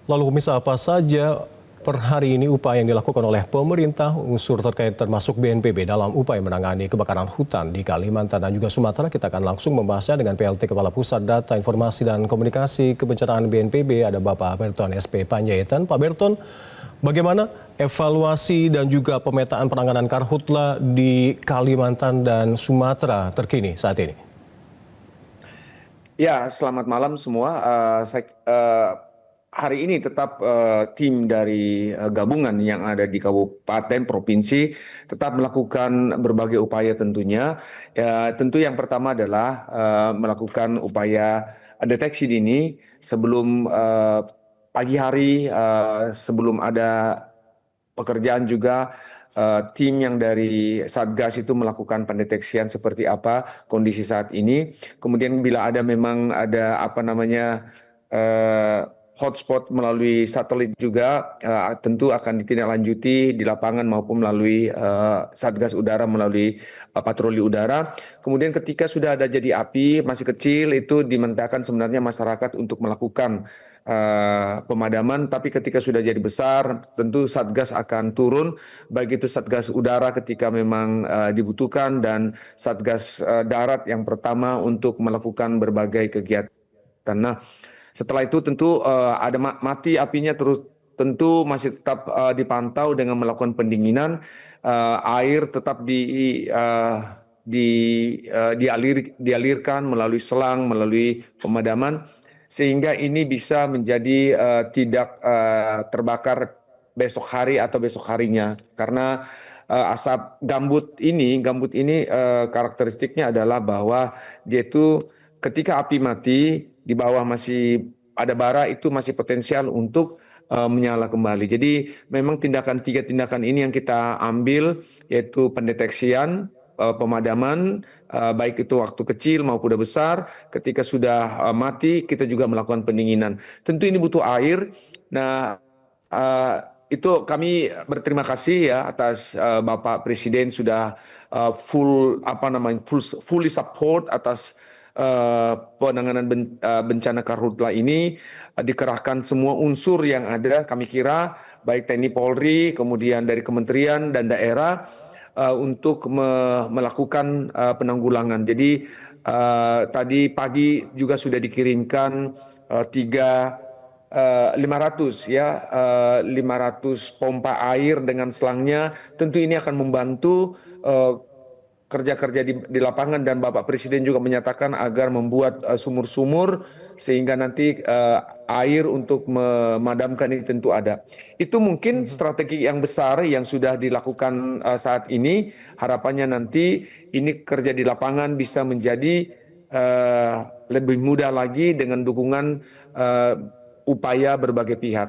Lalu pemirsa, apa saja per hari ini upaya yang dilakukan oleh pemerintah unsur terkait termasuk BNPB dalam upaya menangani kebakaran hutan di Kalimantan dan juga Sumatera? Kita akan langsung membahasnya dengan PLT Kepala Pusat Data Informasi dan Komunikasi Kebencanaan BNPB, ada Bapak Berton SP Panjaitan. Pak Berton, bagaimana evaluasi dan juga pemetaan penanganan karhutla di Kalimantan dan Sumatera terkini saat ini? Ya, selamat malam semua. Hari ini tetap tim dari gabungan yang ada di kabupaten provinsi tetap melakukan berbagai upaya tentunya. Ya, tentu yang pertama adalah melakukan upaya deteksi dini sebelum pagi hari, sebelum ada pekerjaan juga. Tim yang dari Satgas itu melakukan pendeteksian seperti apa kondisi saat ini. Kemudian bila ada memang ada eh, hotspot melalui satelit juga, tentu akan ditindaklanjuti di lapangan maupun melalui Satgas Udara melalui patroli udara. Kemudian ketika sudah ada jadi api masih kecil itu dimintakan sebenarnya masyarakat untuk melakukan pemadaman, tapi ketika sudah jadi besar tentu Satgas akan turun, baik itu Satgas Udara ketika memang dibutuhkan dan Satgas Darat yang pertama untuk melakukan berbagai kegiatan. Nah, setelah itu tentu ada mati apinya terus tentu masih tetap dipantau dengan melakukan pendinginan, air tetap dialirkan melalui selang, melalui pemadaman sehingga ini bisa menjadi tidak terbakar besok hari atau besok harinya karena asap gambut ini karakteristiknya adalah bahwa dia itu ketika api mati di bawah masih ada bara itu masih potensial untuk menyala kembali. Jadi memang tiga tindakan ini yang kita ambil yaitu pendeteksian, pemadaman, baik itu waktu kecil maupun udah besar. Ketika sudah mati, kita juga melakukan pendinginan. Tentu ini butuh air. Nah, uh, itu kami berterima kasih ya atas Bapak Presiden sudah fully support atas penanganan bencana karhutla ini, dikerahkan semua unsur yang ada. Kami kira baik TNI Polri, kemudian dari kementerian dan daerah untuk melakukan penanggulangan. Jadi tadi pagi juga sudah dikirimkan 500 pompa air dengan selangnya. Tentu ini akan membantu kerja-kerja di lapangan dan Bapak Presiden juga menyatakan agar membuat sumur-sumur sehingga nanti air untuk memadamkan ini tentu ada. Itu mungkin strategi yang besar yang sudah dilakukan saat ini. Harapannya nanti ini kerja di lapangan bisa menjadi lebih mudah lagi dengan dukungan upaya berbagai pihak.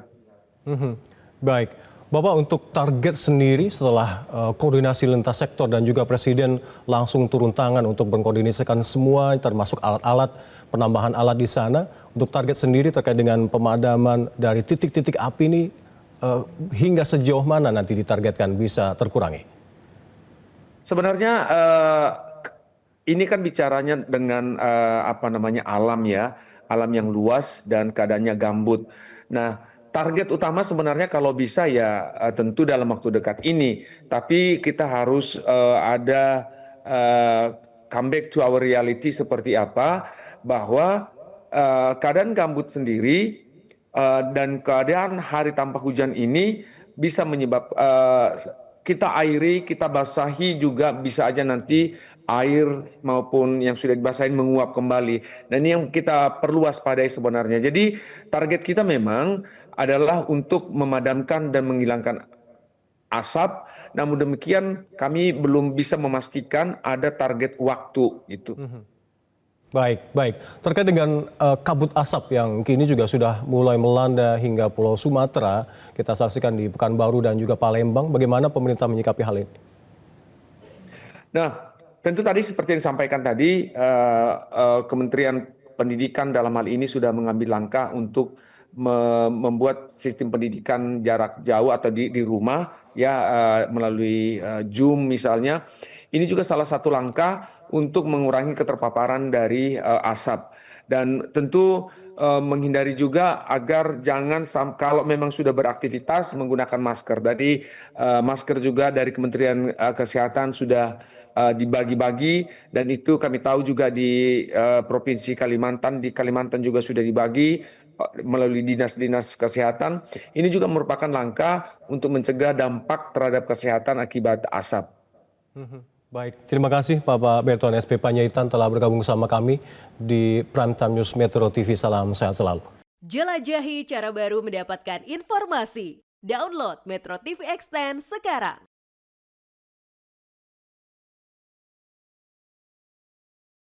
Baik, Bapak untuk target sendiri setelah koordinasi lintas sektor dan juga Presiden langsung turun tangan untuk mengkoordinasikan semua termasuk alat-alat, penambahan alat di sana, untuk target sendiri terkait dengan pemadaman dari titik-titik api ini hingga sejauh mana nanti ditargetkan bisa terkurangi? Sebenarnya ini kan bicaranya dengan alam ya, alam yang luas dan keadaannya gambut. Nah, target utama sebenarnya kalau bisa ya tentu dalam waktu dekat ini, tapi kita harus ada come back to our reality seperti apa, bahwa keadaan gambut sendiri dan keadaan hari tanpa hujan ini bisa menyebab kita airi, kita basahi juga bisa aja nanti air maupun yang sudah dibasahin menguap kembali. Dan ini yang kita perlu waspadai sebenarnya. Jadi target kita memang adalah untuk memadamkan dan menghilangkan asap. Namun demikian kami belum bisa memastikan ada target waktu itu. Baik, baik. Terkait dengan kabut asap yang kini juga sudah mulai melanda hingga Pulau Sumatera, kita saksikan di Pekanbaru dan juga Palembang, bagaimana pemerintah menyikapi hal ini? Nah, tentu tadi seperti yang disampaikan tadi, Kementerian Pendidikan dalam hal ini sudah mengambil langkah untuk membuat sistem pendidikan jarak jauh atau di rumah, ya melalui Zoom misalnya. Ini juga salah satu langkah untuk mengurangi keterpaparan dari asap. Dan tentu menghindari juga agar kalau memang sudah beraktivitas menggunakan masker. Tadi masker juga dari Kementerian Kesehatan sudah dibagi-bagi, dan itu kami tahu juga di Provinsi Kalimantan, di Kalimantan juga sudah dibagi melalui dinas-dinas kesehatan. Ini juga merupakan langkah untuk mencegah dampak terhadap kesehatan akibat asap. Baik, terima kasih Bapak Berton SP Panjaitan telah bergabung sama kami di Prime Time News Metro TV. Salam sehat selalu. Jelajahi cara baru mendapatkan informasi. Download Metro TV Extend sekarang.